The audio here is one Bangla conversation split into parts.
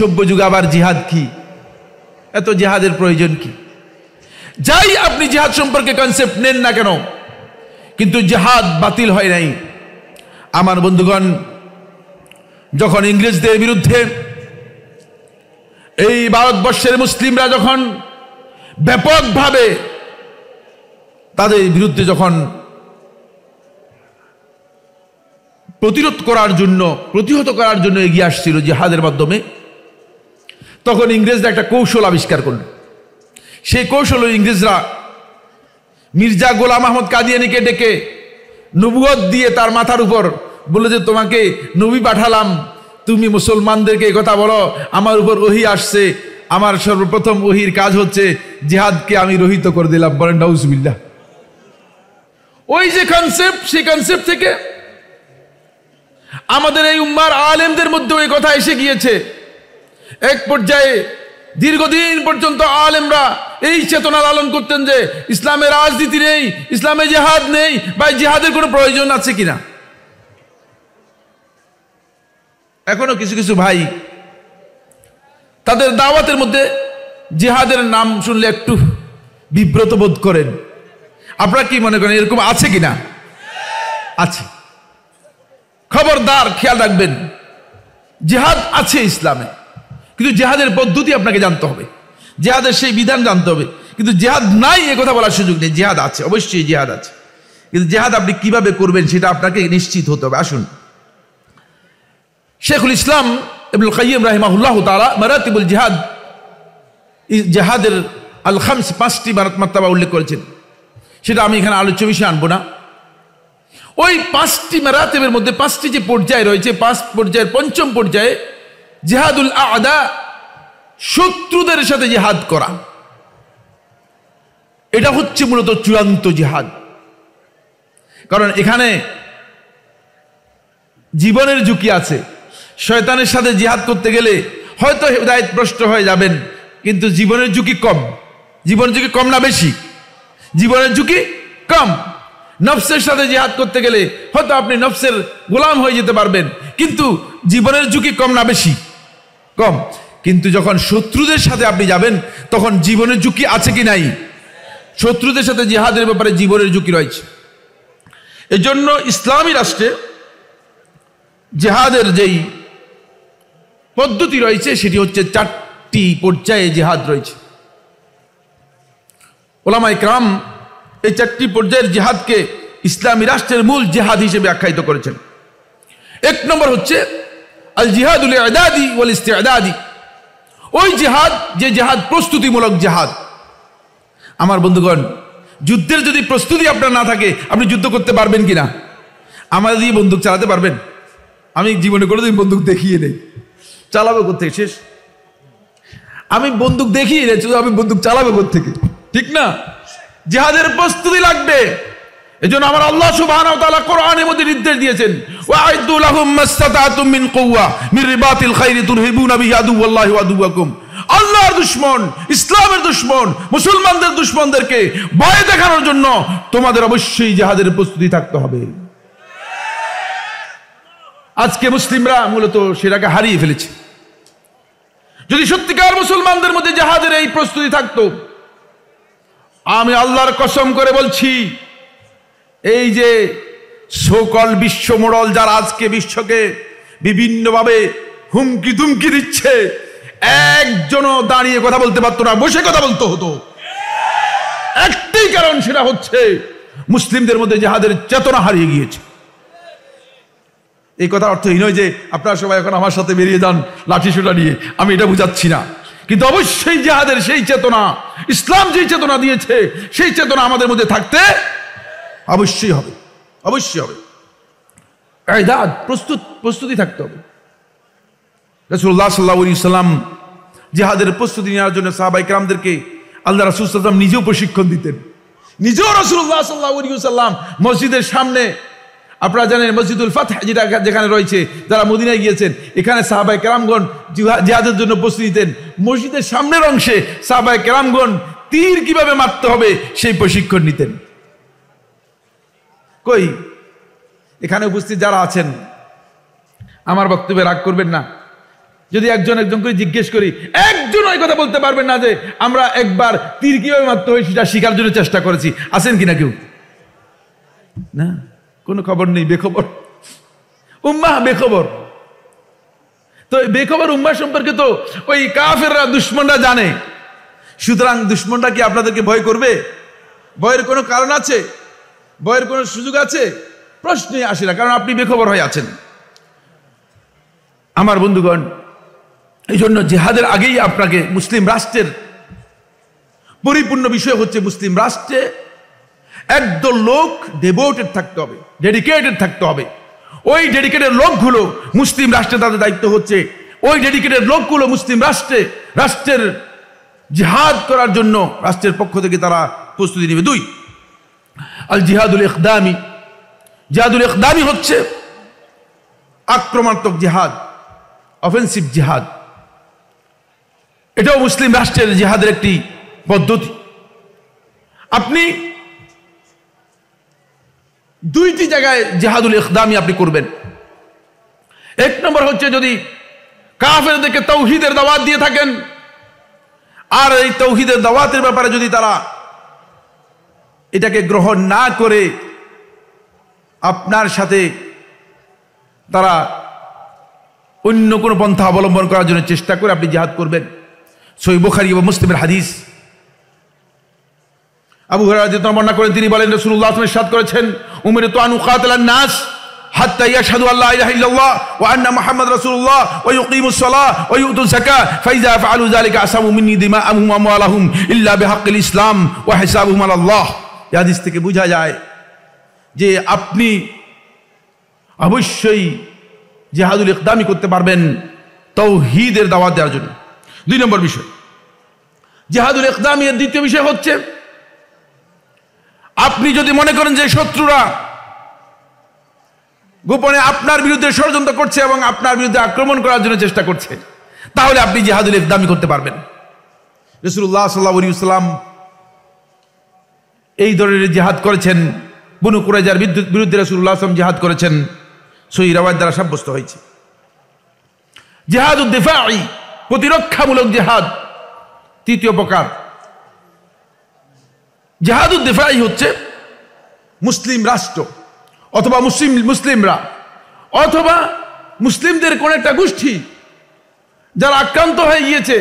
সভ্য যুগে আবার জিহাদ কি, এত জিহাদের প্রয়োজন কি? যাই আপনি জিহাদ সম্পর্কে কনসেপ্ট নেন না কেন, কিন্তু জিহাদ বাতিল হয় নাই। আমার বন্ধুগণ, যখন ইংরেজদের বিরুদ্ধে এই ভারতবর্ষের মুসলিমরা যখন ব্যাপকভাবে তাদের বিরুদ্ধে যখন প্রতিহত করার জন্য এগিয়ে আসছিল জিহাদের মাধ্যমে, তখন ইংরেজরা একটা কৌশল আবিষ্কার করল। সেই কৌশল ইংরেজরা মির্জা গোলাম আহমদ কাদিয়ানীকে ডেকে নবুয়ত দিয়ে তার মাথার উপর বলে যে তোমাকে নবী পাঠালাম, তুমি মুসলমানদেরকে এই কথা বলো আমার উপর ওহী আসছে, আমার সর্বপ্রথম ওহীর কাজ হচ্ছে জিহাদকে আমি রহিত করে দিলাম। বলেন নাউজুবিল্লাহ। ওই যে কনসেপ্ট, সেই কনসেপ্ট থেকে আমাদের এই উম্মার আলেমদের মধ্যে এই কথা এসে গিয়েছে। এক পর্যায়ে দীর্ঘদিন পর্যন্ত আলেমরা এই চেতনা লালন করতেন যে ইসলামে রাজনীতি নেই, ইসলামে জিহাদ নেই, বা জিহাদের কোনো প্রয়োজন আছে কিনা। এখনো কিছু কিছু ভাই তাদের দাওয়াতের মধ্যে জিহাদের নাম শুনলে একটু বিব্রত বোধ করেন। আপনারা কি মনে করেন এরকম আছে কিনা? আছে। খবরদার, খেয়াল রাখবেন, জিহাদ আছে ইসলামে, কিন্তু জিহাদের পদ্ধতি আপনাকে জানতে হবে, জিহাদের সেই বিধান জানতে হবে। কিন্তু জিহাদ নাই এ কথা বলার সুযোগ নেই, জিহাদ আছে, অবশ্যই জিহাদ আছে, কিন্তু জিহাদ আপনি কিভাবে করবেন সেটা আপনাকে নিশ্চিত হতে হবে। আসুন, শেখুল ইসলাম ইবনুল কাইয়্যিম রাহিমাহুল্লাহ তাআলা মারাতিবুল জিহাদ, জিহাদের আল খামস, 5টি মারতাবা উল্লেখ করেছেন। সেটা আমি এখানে আলোচ্য বিষয় আনবো না। ওই 5টি মারাতিবের মধ্যে 5টি যে পর্যায় রয়েছে, 5 পর্যায়ের 5ম পর্যায়ে জিহাদুল আদা, শত্রুদের সাথে জিহাদ করা, এটা হচ্ছে মূলত চূড়ান্ত জিহাদ। কারণ এখানে জীবনের ঝুঁকি আছে। শয়তানের সাথে জিহাদ করতে গেলে হয়তো হেদায়েত ভ্রষ্ট হয়ে যাবেন, কিন্তু জীবনের ঝুঁকি কম। জীবনের ঝুঁকি কম না বেশি? জীবনের ঝুঁকি কম। নফসের সাথে জিহাদ করতে গেলে হয়তো আপনি নফসের গোলাম হয়ে যেতে পারবেন, কিন্তু জীবনের ঝুঁকি কম না বেশি? কম। কিন্তু যখন শত্রুদের সাথে আপনি যাবেন তখন জীবনের ঝুঁকি আছে কি নাই? শত্রুদের সাথে জিহাদের ব্যাপারে জীবনের ঝুঁকি রয়েছে। এজন্য ইসলামী রাষ্ট্রে জিহাদের যেই পদ্ধতি রয়েছে সেটি হচ্ছে 4টি পর্যায়ে জিহাদ রয়েছে। উলামায়ে কেরাম এই 4টি পর্যায়ের জিহাদকে ইসলামী রাষ্ট্রের মূল জিহাদ হিসেবে আখ্যায়িত করেছেন। 1 নম্বর হচ্ছে আল জিহাদুল ইদাদি ওয়াল ইস্তিদাদি, ওই জিহাদ যে জিহাদ প্রস্তুতিমূলক জিহাদ। আমার বন্ধুগণ, যুদ্ধের যদি প্রস্তুতি আপনার না থাকে আপনি যুদ্ধ করতে পারবেন কিনা? আমার দিয়ে বন্দুক চালাতে পারবেন? আমি জীবনে কোনোদিন বন্দুক দেখিয়ে নেই, চালাবো কোত্থেকে? শেষ। আমি বন্দুক দেখিয়ে নেই, আমি বন্দুক চালাবো কোত্থেকে? ঠিক না? জিহাদের প্রস্তুতি লাগবে। এজন্য আমার আল্লাহ সুবহানাহু ওয়া তাআলা কোরআনের মধ্যে নির্দেশ দিয়েছেন, ওয়াইদু লাহুম মাসতাতাতুম মিন কুওয়া মিন রিবাতিল খাইরি তুরহিবুনা বিহি আদুওয়াল্লাহি ওয়া আদুওয়াকুম। আল্লাহর দুশমন, ইসলামের দুশমন, মুসলমানদের দুশমনদেরকে ভয় দেখানোর জন্য তোমাদের অবশ্যই জিহাদের প্রস্তুতি থাকতে হবে। আজকে মুসলিমরা মূলত সেটাকে হারিয়ে ফেলেছে। যদি সত্যিকার মুসলমানদের মধ্যে জিহাদের এই প্রস্তুতি থাকতো, আমি আল্লাহর কসম করে বলছি, এই যে সকল বিশ্ব মোড়ল যারা আজকে বিশ্বকে বিভিন্নভাবে হুমকি ধুমকি দিচ্ছে, একজনও দাঁড়িয়ে কথা বলতে পারতো না, বসে কথা বলতে হতো। একটাই কারণ, সেটা হচ্ছে মুসলিমদের মধ্যে জিহাদের চেতনা হারিয়ে গিয়েছে। এই কথা অর্থহীন নয় যে আপনারা সবাই এখন আমার সাথে বেরিয়ে যান লাঠি সোটা নিয়ে, আমি এটা বুঝাচ্ছি না। কিন্তু অবশ্যই জিহাদের সেই চেতনা, ইসলাম যেই চেতনা দিয়েছে সেই চেতনা আমাদের মধ্যে থাকতে অবশ্যই হবে, অবশ্যই হবে। ইদাদ, প্রস্তুতি থাকতে হবে। রাসূলুল্লাহ সাল্লাল্লাহু আলাইহি ওয়াসাল্লাম জিহাদের প্রস্তুতি নেওয়ার জন্য সাহাবায়ে কেরামদেরকে আল্লাহ রাসূল সাল্লাল্লাহু আলাইহি ওয়াসাল্লাম নিজেও প্রশিক্ষণ দিতেন। নিজেও রাসূলুল্লাহ সাল্লাল্লাহু আলাইহি ওয়াসাল্লাম মসজিদের সামনে, আপনারা জানেন মসজিদুল ফাতহ যেখানে রয়েছে, যারা মদিনায় গিয়েছেন, এখানে সাহাবায়ে কেরামগণ জিহাদের জন্য প্রস্তুতি নিতেন। মসজিদের সামনের অংশে সাহাবায়ে কেরামগণ তীর কিভাবে মারতে হবে সেই প্রশিক্ষণ নিতেন। কই এখানে উপস্থিত যারা আছেন, আমার বক্তব্যে রাগ করবেন না, যদি একজন করে জিজ্ঞেস করি, একজন ওই কথা বলতে পারবেন না যে আমরা একবার তীর কিভাবে মারতে হয় সেটা শিকার জন্য চেষ্টা করেছি। আছেন কিনা কেউ? না, কোনো খবর নেই, বেখবর উম্মাহ, বেখবর। তো বেখবর উম্মাহ সম্পর্কে তো ওই কাফেররা, দুশ্মনরা জানে। সুতরাং দুশ্মনরা কি আপনাদেরকে ভয় করবে? ভয়ের কোনো কারণ আছে? ভয়ের কোনো সুযোগ আছে? প্রশ্নই আসে না, কারণ আপনি বেখবর হয়ে আছেন। আমার বন্ধুগণ, এই জন্য জিহাদের আগেই আপনাকে মুসলিম রাষ্ট্রের পরিপূর্ণ বিষয় হচ্ছে মুসলিম রাষ্ট্রে একদল লোক ডেভোটেড থাকতে হবে, ডেডিকেটেড থাকতে হবে। ওই ডেডিকেটেড লোকগুলো মুসলিম রাষ্ট্রে তাদের দায়িত্ব হচ্ছে ওই ডেডিকেটেড লোকগুলো মুসলিম রাষ্ট্রের জিহাদ করার জন্য রাষ্ট্রের পক্ষ থেকে তারা প্রস্তুতি নেবে। 2, আল জিহাদুল ইকদামি। জিহাদুল ইকদামি হচ্ছে আক্রমণাত্মক জিহাদ, অফেন্সিভ জিহাদ। এটাও মুসলিম রাষ্ট্রের জিহাদের একটি পদ্ধতি। আপনি 2টি জায়গায় জিহাদুল ইকদামি আপনি করবেন। 1 নম্বর হচ্ছে যদি কাফেরদেরকে তাওহীদের দাওয়াত দিয়ে থাকেন, আর এই তাওহীদের দাওয়াতের ব্যাপারে যদি তারা এটাকে গ্রহণ না করে আপনার সাথে তারা অন্য কোনো পন্থা অবলম্বন করার জন্য চেষ্টা করে, আপনি জিহাদ করবেন। সহিহ বুখারী এবং মুসলিমের হাদিস, আবু হুরায়রা রাদিয়াল্লাহু বর্ণনা করেন, তিনি বলেন রাসূলুল্লাহ সাল্লাল্লাহু আলাইহি ওয়াসাল্লাম ইরশাদ করেছেন, উমিরতু আন উকাতিলান নাস হাত্তা ইয়াশহাদু আল্লা ইলাহা ইল্লাল্লাহ ওয়া আন্না মুহাম্মাদ রাসূলুল্লাহ ওয়া ইউকিমুস সালাহ ওয়া ইউতুজ যাকাত ফাইযা ফাআলু যালিকা আসামু মিন্নি দিমাআহুম ওয়া আমওয়ালাহুম ইল্লা বিহাক্কিল ইসলাম ওয়া হিসাবুহুম আলাল্লাহ। এই হাদিস থেকে বোঝা যায় যে আপনি অবশ্যই জিহাদুল ইকদামি করতে পারবেন তাওহীদের দাওয়াত দেওয়ার জন্য। 2 নম্বর বিষয়, জিহাদুল ইকদামি এর দ্বিতীয় বিষয় হচ্ছে, আপনি যদি মনে করেন যে শত্রুরা গোপনে আপনার বিরুদ্ধে ষড়যন্ত্র করছে এবং আপনার বিরুদ্ধে আক্রমণ করার জন্য চেষ্টা করছে, তাহলে আপনি জিহাদুল ইকদামি করতে পারবেন। রাসূলুল্লাহ সাল্লাল্লাহু আলাইহি ওয়াসাল্লাম এই ধরনের জিহাদ করেছেন। বনু কুরাইজার বিরুদ্ধে রাসূলুল্লাহ সাল্লাল্লাহু আলাইহি ওয়াসাল্লাম জিহাদ করেছেন, সহিহ riwayat দ্বারা সাব্যস্ত হয়েছে। জিহাদুদ দিফাঈ, প্রতিরক্ষামূলক জিহাদ 3য় প্রকার। জিহাদুদ দিফাঈ হচ্ছে মুসলিম রাষ্ট্র অথবা মুসলিমরা অথবা মুসলিমদের কোন একটা গোষ্ঠী যারা আক্রান্ত হয়ে গিয়েছে,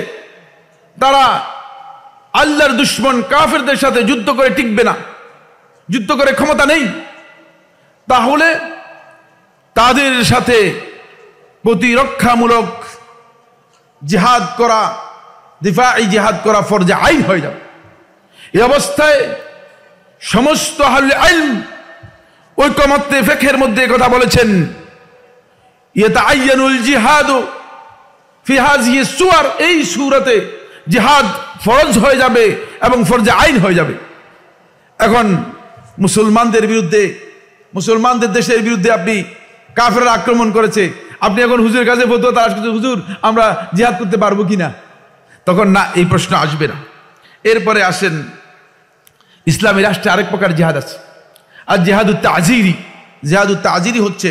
তারা আল্লাহর দুশমন কাফেরদের সাথে যুদ্ধ করে টিকবে না, যুদ্ধ করে ক্ষমতা নেই, তাহলে তাদের সাথে প্রতিরক্ষামূলক জিহাদ করা, দিফাঈ জিহাদ করা ফরজে আইন হয়ে যাবে। এই অবস্থায় সমস্ত আহলে ইলম ঐকমত্যে ফিকহের মধ্যে কথা বলেছেন, ইয়াতাআয়্যানুল জিহাদু ফি হাযিহি সুওয়ার, এই সূরাতে জিহাদ ফরজ হয়ে যাবে এবং ফরজে আইন হয়ে যাবে। এখন মুসলমানদের বিরুদ্ধে, মুসলমানদের দেশের বিরুদ্ধে আপনি কাফেররা আক্রমণ করেছে, আপনি এখন হুজুরের কাছে ফতোয়া তালাশ করছেন, হুজুর আমরা জিহাদ করতে পারবো কিনা? তখন না, এই প্রশ্ন আসবে না। এরপরে আসেন, ইসলামী রাষ্ট্রে আরেক প্রকার জিহাদ আছে, আর জিহাদুত তাজিরি। জিহাদুত তাজিরি হচ্ছে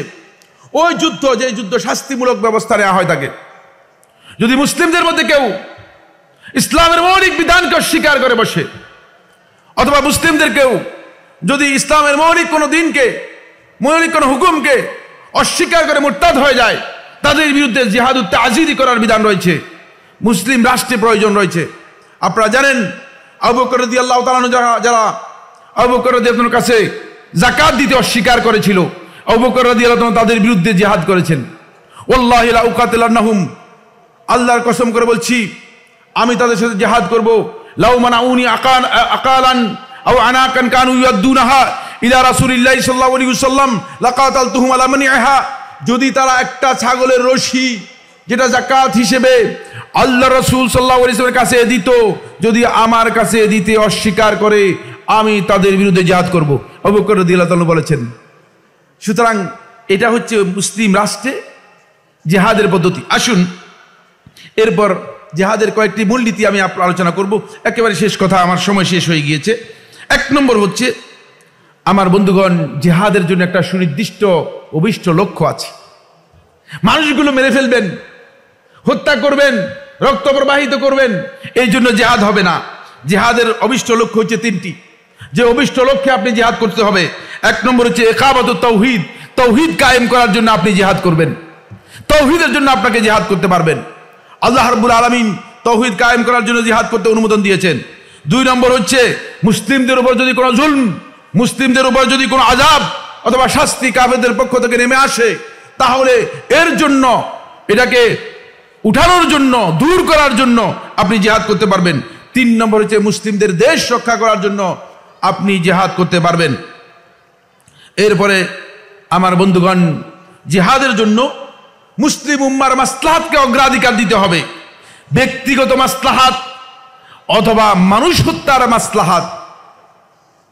ওই যুদ্ধ, যে যুদ্ধ শাস্তিমূলক ব্যবস্থা নেওয়া হয় তাকে। যদি মুসলিমদের মধ্যে কেউ ইসলামের মৌলিক বিধানকে অস্বীকার করে বসে, অথবা মুসলিমদের কেউ যদি ইসলামের মৌলিক কোনো দিনকে, মৌলিক কোনো হুকুমকে অস্বীকার করে মুরতাদ হয়ে যায়, তাদের বিরুদ্ধে জিহাদুত তাজিরি করার বিধান রয়েছে। মুসলিম রাষ্ট্রে প্রয়োজন রয়েছে। আপনারা জানেন আবু বকর রাদিয়াল্লাহু তাআলা যারা আবু বকর রাদিয়াল্লাহু তাআলার কাছে যাকাত দিতে অস্বীকার করেছিল, আবু বকর রাদিয়াল্লাহু তাআলা তাদের বিরুদ্ধে জিহাদ করেছেন। ওয়াল্লাহি লা উকাতিলান্নাহুম, আল্লাহর কসম করে বলছি আমি তাদের সাথে জিহাদ করব। লাউ মানাউনি আকালান আও আনাকান কানু ইয়াদুনাহা ইলা রাসূলিল্লাহি সাল্লাল্লাহু আলাইহি ওয়াসাল্লাম লাকাতালতুহুম আলা মানিহা, যদি তারা একটা ছাগলের রশি যেটা যাকাত হিসেবে আল্লাহ রাসূল সাল্লাল্লাহু আলাইহি ওয়াসাল্লামের কাছে দিত, যদি আমার কাছে দিতে অস্বীকার করে আমি তাদের বিরুদ্ধে জিহাদ করব, আবু বকর রাদিয়াল্লাহু তাআলা বলেছেন। সুতরাং এটা হচ্ছে মুসলিম রাষ্ট্রে জিহাদের পদ্ধতি। আসুন এরপর জিহাদের কয়েকটি মূলনীতি আমি আলোচনা করব। একেবারে শেষ কথা, আমার সময় শেষ হয়ে গিয়েছে। 1 নম্বর হচ্ছে, আমার বন্ধুগণ, জিহাদের জন্য একটা সুনির্দিষ্ট অভিষ্ট লক্ষ্য আছে। মানুষগুলো মেরে ফেলবেন, হত্যা করবেন, রক্ত প্রবাহিত করবেন, এই জন্য জিহাদ হবে না। জিহাদের অভিষ্ট লক্ষ্য হচ্ছে তিনটি। যে অভিষ্ট লক্ষ্যে আপনি জিহাদ করতে হবে, এক নম্বর হচ্ছে ইকামাতুত তাওহীদ, তাওহীদ কায়েম করার জন্য আপনি জিহাদ করবেন, তাওহীদের জন্য আপনাকে জিহাদ করতে পারবেন। আল্লাহ রাব্বুল আলামিন তাওহীদ কায়েম করার জন্য জিহাদ করতে অনুমোদন দিয়েছেন। দুই নম্বর হচ্ছে মুসলিমদের উপর যদি কোনো জুলম, মুসলিমদের উপর যদি কোনো আযাব অথবা শাস্তি কাফেরদের পক্ষ থেকে নেমে আসে, তাহলে এর জন্য, এটাকে উঠানোর জন্য, দূর করার জন্য আপনি জিহাদ করতে পারবেন। তিন নম্বর হচ্ছে মুসলিমদের দেশ রক্ষা করার জন্য আপনি জিহাদ করতে পারবেন। এরপরে আমার বন্ধুগণ, জিহাদের জন্য মুসলিম উম্মার মাসলাহাতকে অগ্রাধিকার দিতে হবে। ব্যক্তিগত মাসলাহাত অথবা মানুষ হত্যার মাসলাহাত,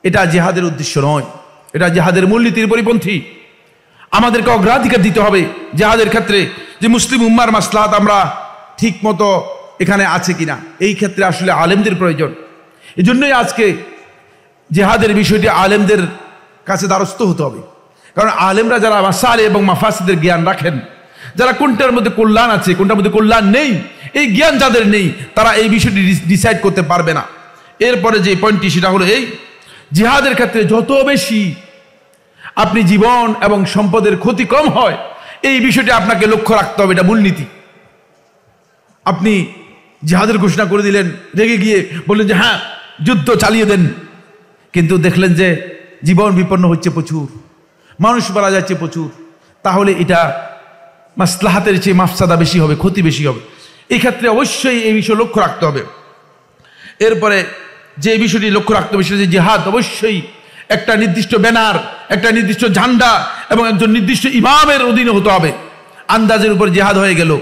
এটা জিহাদের উদ্দেশ্য নয়, এটা জিহাদের মূলনীতির পরিপন্থী। আমাদেরকে অগ্রাধিকার দিতে হবে জিহাদের ক্ষেত্রে, যে মুসলিম উম্মার মাসলাহাত আমরা ঠিক মতো এখানে আছে কিনা, এই ক্ষেত্রে আসলে আলেমদের প্রয়োজন। এই জন্যই আজকে জিহাদের বিষয়টি আলেমদের কাছে দ্বারস্থ হতে হবে। কারণ আলেমরা যারা মাসালে এবং মাফাসিদের জ্ঞান রাখেন, যারা কোনটার মধ্যে কল্যাণ আছে কোনটার মধ্যে কল্যাণ নেই, এই জ্ঞান যাদের নেই, তারা এই বিষয়টি ডিসাইড করতে পারবে না। এরপরে যে পয়েন্টটি, সেটা হলো এই, জিহাদের ক্ষেত্রে যত বেশি আপনি জীবন এবং সম্পদের ক্ষতি কম হয়, এই বিষয়টি আপনাকে লক্ষ্য রাখতে হবে, এটা মূলনীতি। আপনি জিহাদের ঘোষণা করে দিলেন, রেগে গিয়ে বললেন যে হ্যাঁ যুদ্ধ চালিয়ে দেন, কিন্তু দেখলেন যে জীবন বিপন্ন হচ্ছে প্রচুর, মানুষ মারা যাচ্ছে প্রচুর, তাহলে এটা মাসলাহাতের চেয়ে মাফসাদা বেশি হবে, ক্ষতি বেশি হবে। এই ক্ষেত্রে অবশ্যই এই বিষয় লক্ষ্য রাখতে হবে। এরপরে যে বিষয়টি লক্ষ্য রাখতে হবে সেটা যে জিহাদ অবশ্যই একটা নির্দিষ্ট ব্যানার, একটা নির্দিষ্ট ঝান্ডা এবং একজন নির্দিষ্ট ইমামের অধীনে হতে হবে। আন্দাজের উপর জিহাদ হয়ে গেল,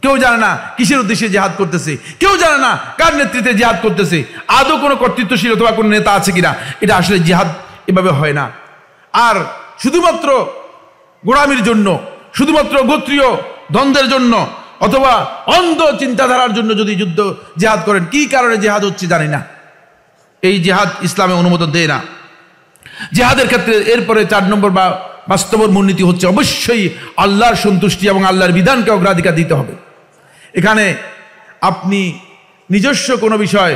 কেউ জানে না কিসের উদ্দেশ্যে জিহাদ করতেছে, কেউ জানে না কার নেতৃত্বে জিহাদ করতেছে, আদৌ কোনো কর্তৃত্বশীল অথবা কোনো নেতা আছে কিনা, এটা আসলে জিহাদ এভাবে হয় না। আর শুধুমাত্র গোড়ামির জন্য, শুধুমাত্র গোত্রীয় দ্বন্দ্বের জন্য অথবা অন্ধ চিন্তাধারার জন্য যদি যুদ্ধ জিহাদ করেন, কি কারণে জিহাদ হচ্ছে জানি না, এই জিহাদ ইসলামে অনুমোদন দেয় না। জিহাদের ক্ষেত্রে এরপরে 4 নম্বর বা বাস্তব মূলনীতি হচ্ছে অবশ্যই আল্লাহর সন্তুষ্টি এবং আল্লাহর বিধানকে অগ্রাধিকার দিতে হবে। এখানে আপনি নিজস্ব কোনো বিষয়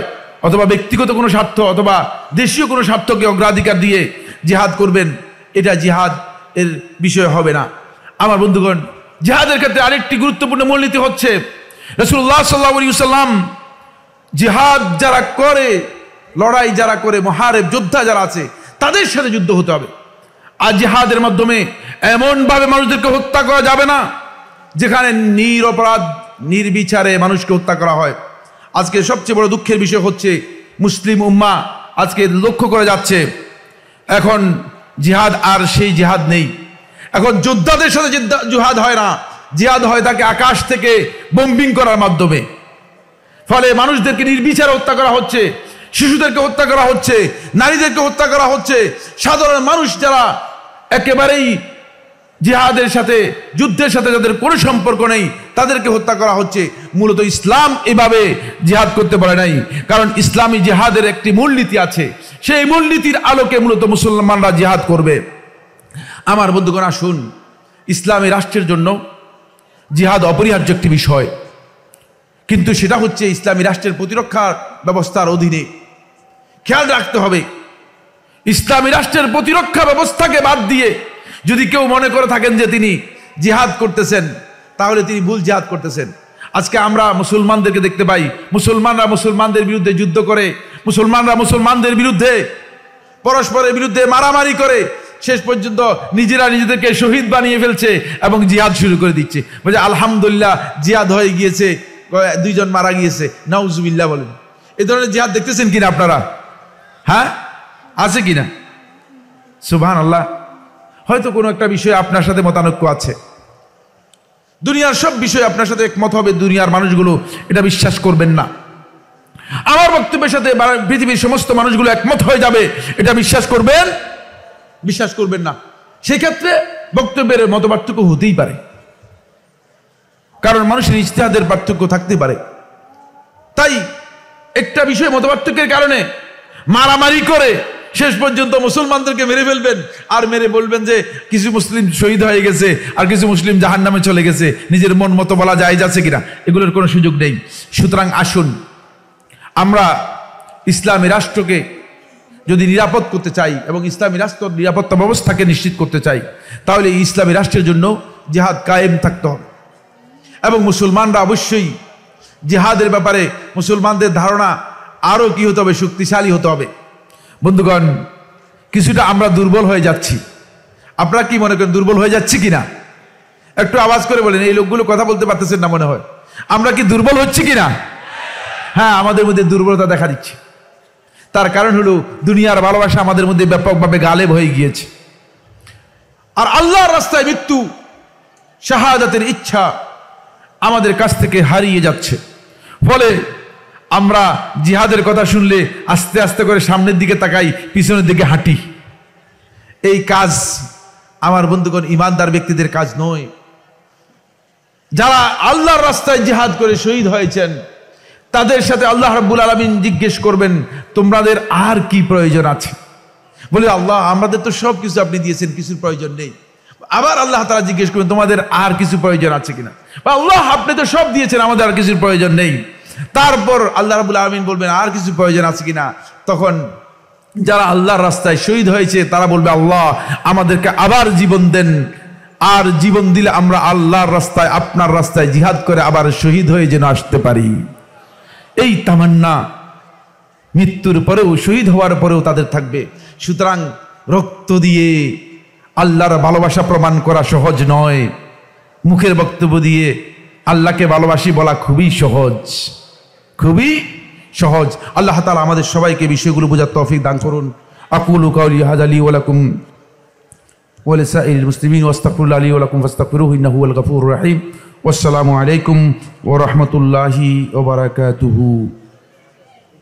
অথবা ব্যক্তিগত কোনো স্বার্থ অথবা দেশীয় কোনো স্বার্থকে অগ্রাধিকার দিয়ে জিহাদ করবেন, এটা জিহাদ এর বিষয় হবে না। আমার বন্ধুগণ, জিহাদের ক্ষেত্রে আরেকটি গুরুত্বপূর্ণ মূলনীতি হচ্ছে রাসূলুল্লাহ সাল্লাল্লাহু আলাইহি ওয়াসাল্লাম জিহাদ যারা করে, লড়াই যারা করে, মুহারিব যোদ্ধা যারা আছে, তাদের সাথে যুদ্ধ হতে হবে। আর জিহাদের মাধ্যমে এমনভাবে মানুষদেরকে হত্যা করা যাবে না যেখানে নিরপরাধ নির্বিচারে মানুষকে হত্যা করা হয়। আজকে সবচেয়ে বড় দুঃখের বিষয় হচ্ছে মুসলিম উম্মাহ আজকে লক্ষ্য করে যাচ্ছে, এখন জিহাদ আর সেই জিহাদ নেই। এখন যোদ্ধাদের সাথে জিহাদ হয় না, জিহাদ হয় তাকে আকাশ থেকে বোম্বিং করার মাধ্যমে। ফলে মানুষদেরকে নির্বিচারে হত্যা করা হচ্ছে, শিশুদেরকে হত্যা করা হচ্ছে, নারীদেরকে হত্যা করা হচ্ছে, সাধারণ মানুষ যারা একেবারেই জিহাদের সাথে, যুদ্ধের সাথে যাদের কোনো সম্পর্ক নেই, তাদেরকে হত্যা করা হচ্ছে। মূলত ইসলাম এভাবে জিহাদ করতে পারে নাই, কারণ ইসলামী জিহাদের একটি মূলনীতি আছে, সেই মূলনীতির আলোকে মূলত মুসলমানরা জিহাদ করবে। আমার বন্ধুগণ, আসুন, ইসলামী রাষ্ট্রের জন্য জিহাদ অপরিহার্য একটি বিষয়, কিন্তু সেটা হচ্ছে ইসলামী রাষ্ট্রের প্রতিরক্ষা ব্যবস্থার অধীনে। খেয়াল রাখতে হবে, ইসলামী রাষ্ট্রের প্রতিরক্ষা ব্যবস্থাকে বাদ দিয়ে যদি কেউ মনে করে থাকেন যে তিনি জিহাদ করতেছেন, তাহলে তিনি ভুল জিহাদ করতেছেন। আজকে আমরা মুসলমানদেরকে দেখতে পাই, মুসলমানরা মুসলমানদের বিরুদ্ধে যুদ্ধ করে, মুসলমানরা মুসলমানদের বিরুদ্ধে পরস্পরের বিরুদ্ধে মারামারি করে, শেষ পর্যন্ত নিজেরা নিজেদেরকে শহীদ বানিয়ে ফেলছে এবং জিহাদ শুরু করে দিচ্ছে। বলছে আলহামদুলিল্লাহ জিহাদ হয়ে গিয়েছে, 2 জন মারা গিয়েছে, নাউজুবিল্লাহ বলেন। এই ধরনের জিহাদ দেখতেছেন কিনা আপনারা? হ্যাঁ, আছে কিনা? সুবহানাল্লাহ। হয়তো কোনো একটা বিষয়ে আপনার সাথে মতানৈক্য আছে, দুনিয়ার সব বিষয়ে আপনার সাথে একমত হবে, দুনিয়ার মানুষগুলো এটা বিশ্বাস করবেন না। আমার বক্তব্যের সাথে পৃথিবীর সমস্ত মানুষগুলো একমত হয়ে যাবে, এটা বিশ্বাস করবেন না। সেক্ষেত্রে বক্তব্যের মত পার্থক্য হতেই পারে, কারণ মানুষের ইজতিহাদের পার্থক্য থাকতে পারে। তাই একটা বিষয়ে মত পার্থক্যের কারণে মারামারি করে শেষ পর্যন্ত মুসলমানদেরকে মেরে ফেলবেন আর মেরে বলবেন যে কিছু মুসলিম শহীদ হয়ে গেছে আর কিছু মুসলিম জাহান্নামে চলে গেছে, নিজের মন মতো বলা যায় যাচ্ছে কিনা, এগুলোর কোনো সুযোগ নেই। সুতরাং আসুন আমরা ইসলামী রাষ্ট্রকে যদি নিরাপদ করতে চাই এবং ইসলামী রাষ্ট্র নিরাপত্তা ব্যবস্থাকে নিশ্চিত করতে চাই, তাহলে এই ইসলামী রাষ্ট্রের জন্য জিহাদ কায়েম থাকতে হবে। এবং মুসলমানরা অবশ্যই জিহাদের ব্যাপারে মুসলমানদের ধারণা আরও কি হতে হবে, শক্তিশালী হতে হবে। বন্ধুগণ, কিছুটা আমরা দুর্বল হয়ে যাচ্ছি। আপনারা কি মনে করেন দুর্বল হয়ে যাচ্ছি কিনা? একটু আওয়াজ করে বলেন। এই লোকগুলো কথা বলতে পারতেছেন না মনে হয়। আমরা কি দুর্বল হচ্ছি কিনা? হ্যাঁ, আমাদের মধ্যে দুর্বলতা দেখা দিচ্ছে। তার কারণ হলো দুনিয়ার ভালোবাসা আমাদের মধ্যে ব্যাপকভাবে গালেব হয়ে গিয়েছে, আর আল্লাহর রাস্তায় মৃত্যু, শাহাদাতের ইচ্ছা আমাদের কাছ থেকে হারিয়ে যাচ্ছে। ফলে আমরা জিহাদের কথা শুনলে আস্তে আস্তে করে সামনের দিকে তাকাই, পিছনের দিকে হাঁটি। এই কাজ আমার বন্ধুগণ ইমানদার ব্যক্তিদের কাজ নয়। যারা আল্লাহর রাস্তায় জিহাদ করে শহীদ হয়েছেন তাদের সাথে আল্লাহ রাব্বুল আলামিন জিজ্ঞেস করবেন তোমাদের আর কি প্রয়োজন আছে? বলে আল্লাহ আমাদের তো সব কিছু আপনি দিয়েছেন, কিছুর প্রয়োজন নেই। আবার আল্লাহ তাআলা জিজ্ঞেস করবেন তোমাদের আর কিছু প্রয়োজন আছে কিনা? আল্লাহ আপনি তো সব দিয়েছেন, আমাদের আর কিছুর প্রয়োজন নেই। তারপর আল্লাহ রাব্বুল আলামিন বলবেন আর কিছু প্রয়োজন আছে কিনা? তখন যারা আল্লাহর রাস্তায় শহীদ হয়েছে তারা বলবে আল্লাহ আমাদেরকে আবার জীবন দেন, আর জীবন দিলে আমরা আল্লাহর রাস্তায় আপনার রাস্তায় জিহাদ করে আবার শহীদ হয়ে যেন আসতে পারি। এই তামান্না মৃত্যুর পরেও, শহীদ হওয়ার পরেও তাদের থাকবে। সুতরাং রক্ত দিয়ে আল্লাহর ভালোবাসা প্রমাণ করা সহজ নয়। মুখের বক্তব্য দিয়ে আল্লাহকে ভালোবাসি বলা খুবই সহজ, খুবই সহজ। আল্লাহ তাআলা আমাদের সবাইকে বিষয়গুলো বোঝার তৌফিক দান করুন। আকুলু কাওলি হাযা লি ওয়া লাকুম ওয়া লিসাইরিল মুসলিমিন ওয়াস্তাগফিরুল্লাহ লি ওয়া লাকুম ফাস্তাগফিরুহু ইন্নাহু হুয়াল গফুরুর রহিম। ওয়াসসালামু আলাইকুম ওয়া রাহমাতুল্লাহি ওয়া বারাকাতুহু।